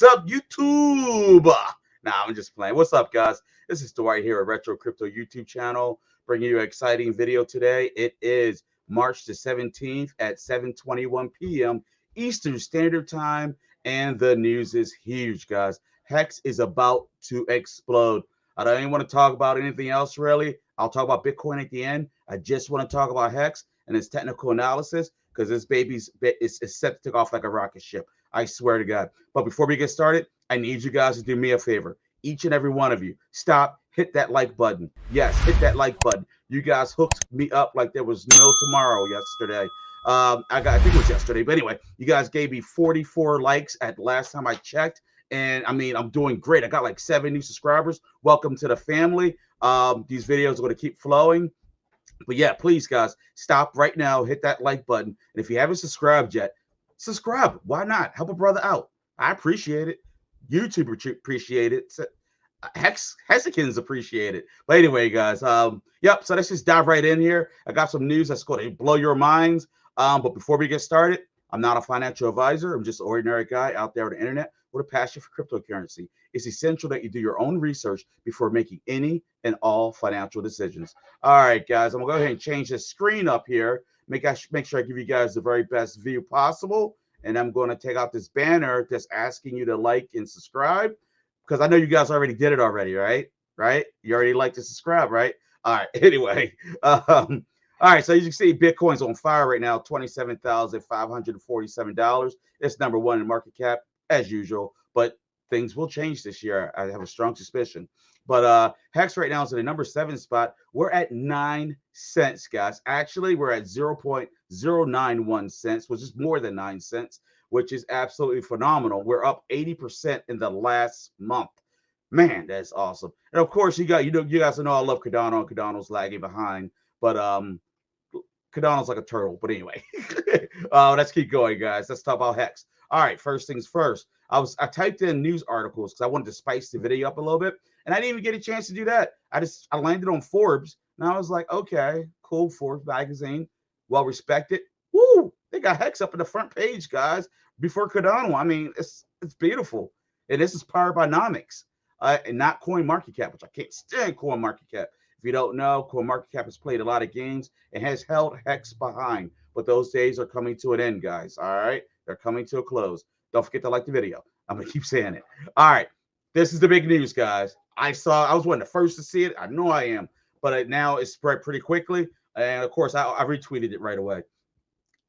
What's up, YouTube? Nah, I'm just playing. What's up, guys? This is Dwight here at Retro Crypto YouTube channel, bringing you an exciting video today. It is March the 17th at 7:21 p.m. Eastern Standard Time, and the news is huge, guys. HEX is about to explode. I don't even want to talk about anything else, really. I'll talk about Bitcoin at the end. I just want to talk about HEX and its technical analysis because this baby's is set to take off like a rocket ship. I swear to God. But before we get started, I need you guys to do me a favor. Each and every one of you, stop, hit that like button. Yes, hit that like button. You guys hooked me up like there was no tomorrow yesterday. I think it was yesterday, but anyway, you guys gave me 44 likes at last time I checked. And I mean, I'm doing great. I got like 7 new subscribers. Welcome to the family. These videos are going to keep flowing. But yeah, please, guys, stop right now. Hit that like button. And if you haven't subscribed yet, subscribe. Why not? Help a brother out. I appreciate it. YouTube appreciate it. Hexicans appreciate it. But anyway, guys, yep. So let's just dive right in here. I got some news that's going to blow your minds. But before we get started, I'm not a financial advisor. I'm just an ordinary guy out there on the internet with a passion for cryptocurrency. It's essential that you do your own research before making any and all financial decisions. All right, guys, I'm gonna go ahead and change the screen up here. Make sure I give you guys the very best view possible. And I'm going to take out this banner that's asking you to like and subscribe because I know you guys already did it already, right? Right? You already liked and subscribe, right? All right. Anyway, all right. So as you can see, Bitcoin's on fire right now, $27,547. It's number one in market cap as usual, but things will change this year. I have a strong suspicion. But HEX right now is in the number 7 spot. We're at 9 cents, guys. Actually, we're at 0.091 cents, which is more than 9 cents, which is absolutely phenomenal. We're up 80% in the last month. Man, that's awesome. And of course, you guys know I love Cardano. Cardano's lagging behind, but Cardano's like a turtle. But anyway, let's keep going, guys. Let's talk about HEX. All right, first things first. I typed in news articles because I wanted to spice the video up a little bit, and I didn't even get a chance to do that. I landed on Forbes, and I was like, okay, cool, Forbes magazine, well respected. Woo! They got HEX up in the front page, guys. Before Cardano, I mean, it's beautiful, and this is powered by Nomics, and not Coin Market Cap, which I can't stand Coin Market Cap. If you don't know, Coin Market Cap has played a lot of games and has held HEX behind, but those days are coming to an end, guys. All right. They're coming to a close. Don't forget to like the video. I'm going to keep saying it. All right. This is the big news, guys. I was one of the first to see it. I know I am. But now it's spread pretty quickly. And, of course, I retweeted it right away.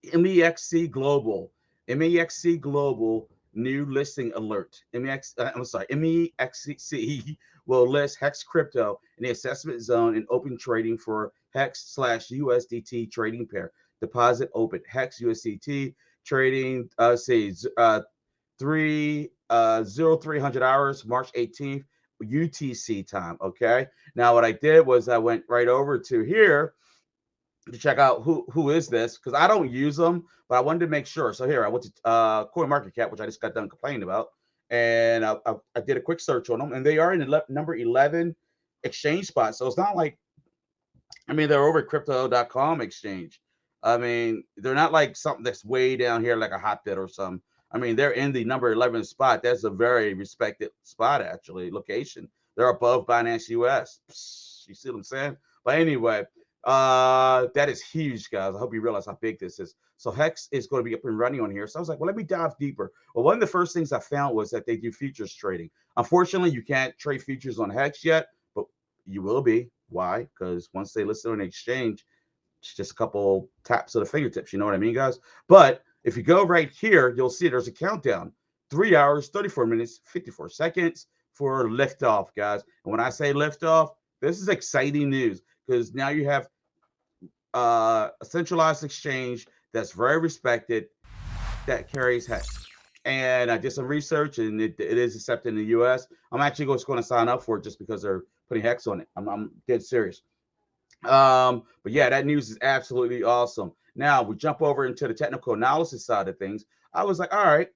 MEXC Global. MEXC Global new listing alert. MEXC will list HEX crypto in the assessment zone and open trading for HEX/USDT trading pair. Deposit open. HEX USDT trading, 0300 hours, March 18th, UTC time. Okay. Now what I did was I went right over to here to check out who is this, because I don't use them, but I wanted to make sure. So here I went to Coin Market Cap, which I just got done complaining about, and I did a quick search on them, and they are in the number 11 exchange spot. So it's not like, I mean, they're over at crypto.com exchange. I mean, they're not like something that's way down here like a hotbed or something. I mean, they're in the number 11 spot. That's a very respected spot, actually, location. They're above Binance US. You see what I'm saying? But anyway, that is huge, guys. I hope you realize how big this is. So HEX is going to be up and running on here. So I was like, well, let me dive deeper. Well, one of the first things I found was that they do futures trading. Unfortunately, you can't trade futures on HEX yet, but you will be. Why? Because once they list it on the exchange, it's just a couple taps of the fingertips. You know what I mean, guys? But if you go right here, you'll see there's a countdown. 3 hours, 34 minutes, 54 seconds for liftoff, guys. And when I say liftoff, this is exciting news because now you have a centralized exchange that's very respected that carries HEX. And I did some research, and it is accepted in the U.S. I'm actually just going to sign up for it just because they're putting HEX on it. I'm dead serious. But yeah, that news is absolutely awesome. Now we jump over into the technical analysis side of things. I was like, all right,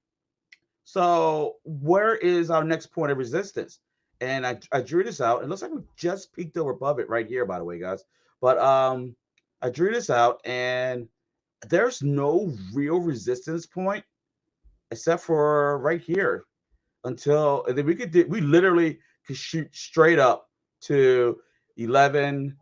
so where is our next point of resistance? And I drew this out. It looks like we just peaked over above it right here, by the way, guys. But I drew this out, and there's no real resistance point except for right here. until, and then we literally could shoot straight up to 11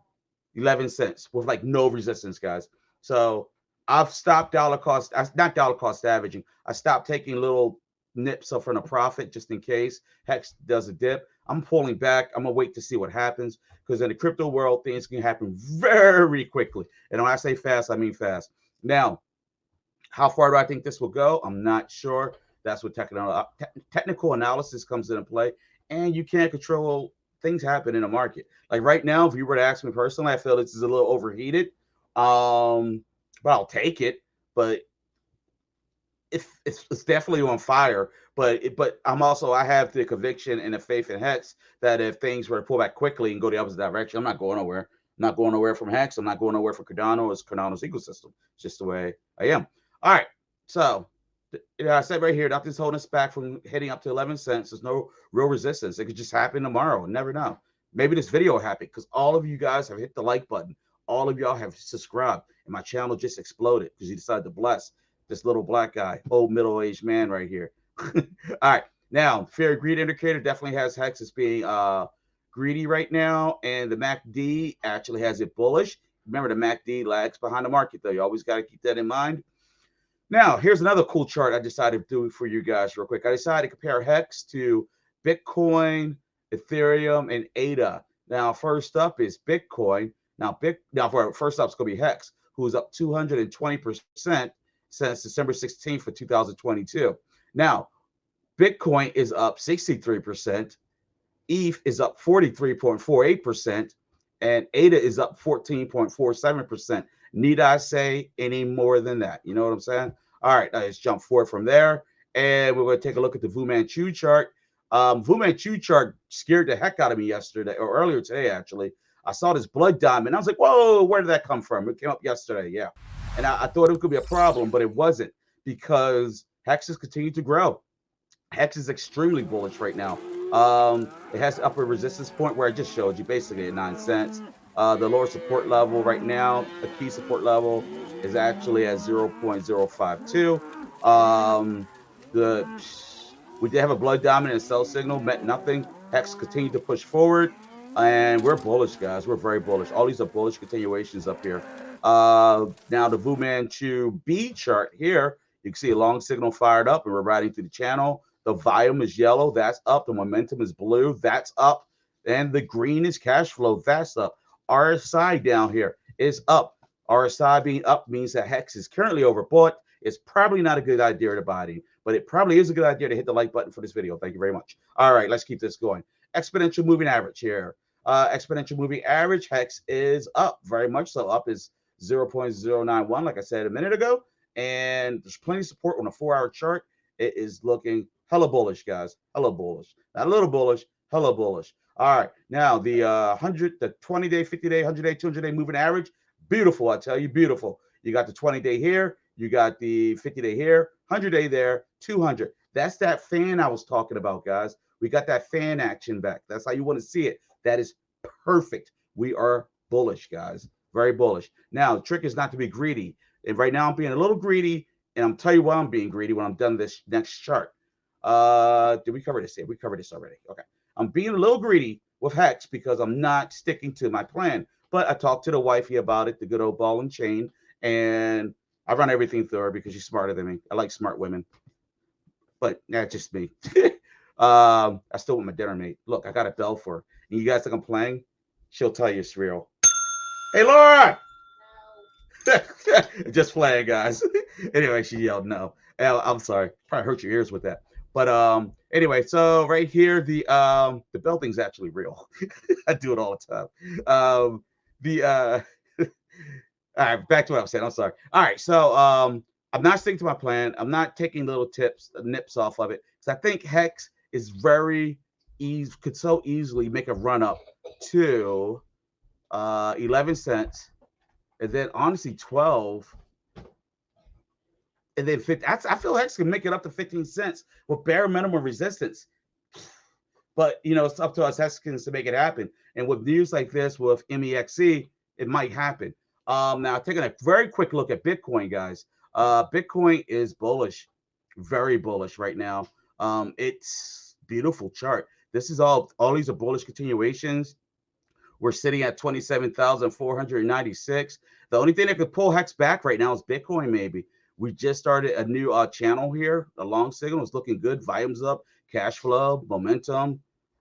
cents with like no resistance, guys. So I've stopped not dollar cost averaging. I stopped taking little nips up from a profit just in case Hex does a dip. I'm pulling back. I'm gonna wait to see what happens, because in the crypto world, things can happen very quickly. And when I say fast, I mean fast. Now, how far do I think this will go? I'm not sure. That's what technical analysis comes into play, and you can't control things happen in the market. Like right now, if you were to ask me personally, I feel this is a little overheated, but I'll take it. But it's definitely on fire. But I have the conviction and the faith in Hex that if things were to pull back quickly and go the opposite direction, I'm not going nowhere. I'm not going nowhere from Hex. I'm not going nowhere from Cardano. It's Cardano's ecosystem. It's just the way I am. All right. So I said right here, nothing's holding us back from heading up to 11 cents. There's no real resistance. It could just happen tomorrow. Never know. Maybe this video will happen because all of you guys have hit the like button. All of y'all have subscribed, and my channel just exploded because you decided to bless this little black guy, old middle-aged man right here. All right. Now, fair greed indicator definitely has Hex as being greedy right now, and the MACD actually has it bullish. Remember, the MACD lags behind the market, though. You always got to keep that in mind. Now, here's another cool chart I decided to do for you guys real quick. I decided to compare Hex to Bitcoin, Ethereum, and ADA. Now, first up is Bitcoin. First up is going to be Hex, who's up 220% since December 16th for 2022. Now, Bitcoin is up 63%. ETH is up 43.48%, and ADA is up 14.47%. Need I say any more than that? You know what I'm saying? All right, let's jump forward from there, and we're going to take a look at the Fu Manchu chart. Fu Manchu chart scared the heck out of me yesterday, or earlier today, actually. I saw this blood diamond. I was like, whoa, where did that come from? It came up yesterday, yeah. And I thought it could be a problem, but it wasn't, because Hex has continued to grow. Hex is extremely bullish right now. It has the upper resistance point where I just showed you, basically at 9 cents. The lower support level right now, the key support level is actually at 0.052. We did have a blood diamond and sell signal, met nothing. Hex continued to push forward, and we're bullish, guys. We're very bullish. All these are bullish continuations up here. Now the Fu Manchu B chart here, you can see a long signal fired up, and we're riding through the channel. The volume is yellow, that's up. The momentum is blue, that's up. And the green is cash flow, that's up. RSI down here is up. RSI being up means that Hex is currently overbought. It's probably not a good idea to buy it, but it probably is a good idea to hit the like button for this video. Thank you very much. All right, let's keep this going. Exponential moving average here. Exponential moving average, Hex is up, very much so. Up is 0.091, like I said a minute ago. And there's plenty of support on a 4-hour chart. It is looking hella bullish, guys. Hella bullish. Not a little bullish, hella bullish. All right. Now, the 20-day, 50-day, 100-day, 200-day moving average. Beautiful, I tell you, beautiful. You got the 20-day here. You got the 50-day here. 100-day there. 200. That's that fan I was talking about, guys. We got that fan action back. That's how you want to see it. That is perfect. We are bullish, guys. Very bullish. Now, the trick is not to be greedy. And right now, I'm being a little greedy. And I'm tell you why I'm being greedy when I'm done this next chart. Did we cover this? Yeah, we covered this already. Okay. I'm being a little greedy with Hex because I'm not sticking to my plan. But I talked to the wifey about it, the good old ball and chain, and I run everything through her because she's smarter than me. I like smart women. But that's just me. I still want my dinner mate. Look, I got a bell for her. And you guys think I'm playing? She'll tell you it's real. Hey, Laura! Just playing, guys. Anyway, she yelled no. I'm sorry. Probably hurt your ears with that. But anyway, so right here, the bell thing's actually real. I do it all the time. All right, back to what I was saying. I'm sorry. All right, so I'm not sticking to my plan. I'm not taking little nips off of it, because I think Hex is could so easily make a run up to 11 cents. And then honestly, 12, and then 50. I feel Hex can make it up to 15 cents with bare minimum resistance. But you know, it's up to us Hexicans to make it happen. And with news like this with MEXC, it might happen. Now taking a very quick look at Bitcoin, guys. Bitcoin is bullish, very bullish right now. It's beautiful chart. This is all these are bullish continuations. We're sitting at 27,496. The only thing that could pull Hex back right now is Bitcoin, maybe. We just started a new channel here. The long signal is looking good. Volume's up, cash flow, momentum.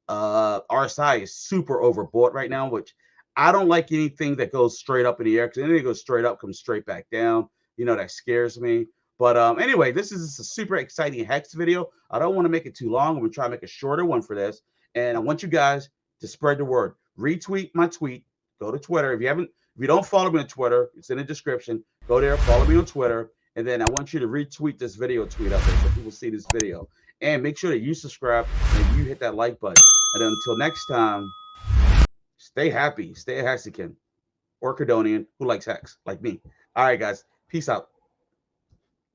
RSI is super overbought right now, which I don't like anything that goes straight up in the air, because anything that goes straight up comes straight back down. You know, that scares me. But anyway, this is a super exciting Hex video. I don't want to make it too long. I'm going to try to make a shorter one for this. And I want you guys to spread the word. Retweet my tweet. Go to Twitter. If you don't follow me on Twitter, it's in the description. Go there, follow me on Twitter. And then I want you to retweet this video tweet up there so people see this video. And make sure that you subscribe and you hit that like button. And then until next time, stay happy. Stay a Hexican or Cardonian who likes Hex, like me. All right, guys. Peace out.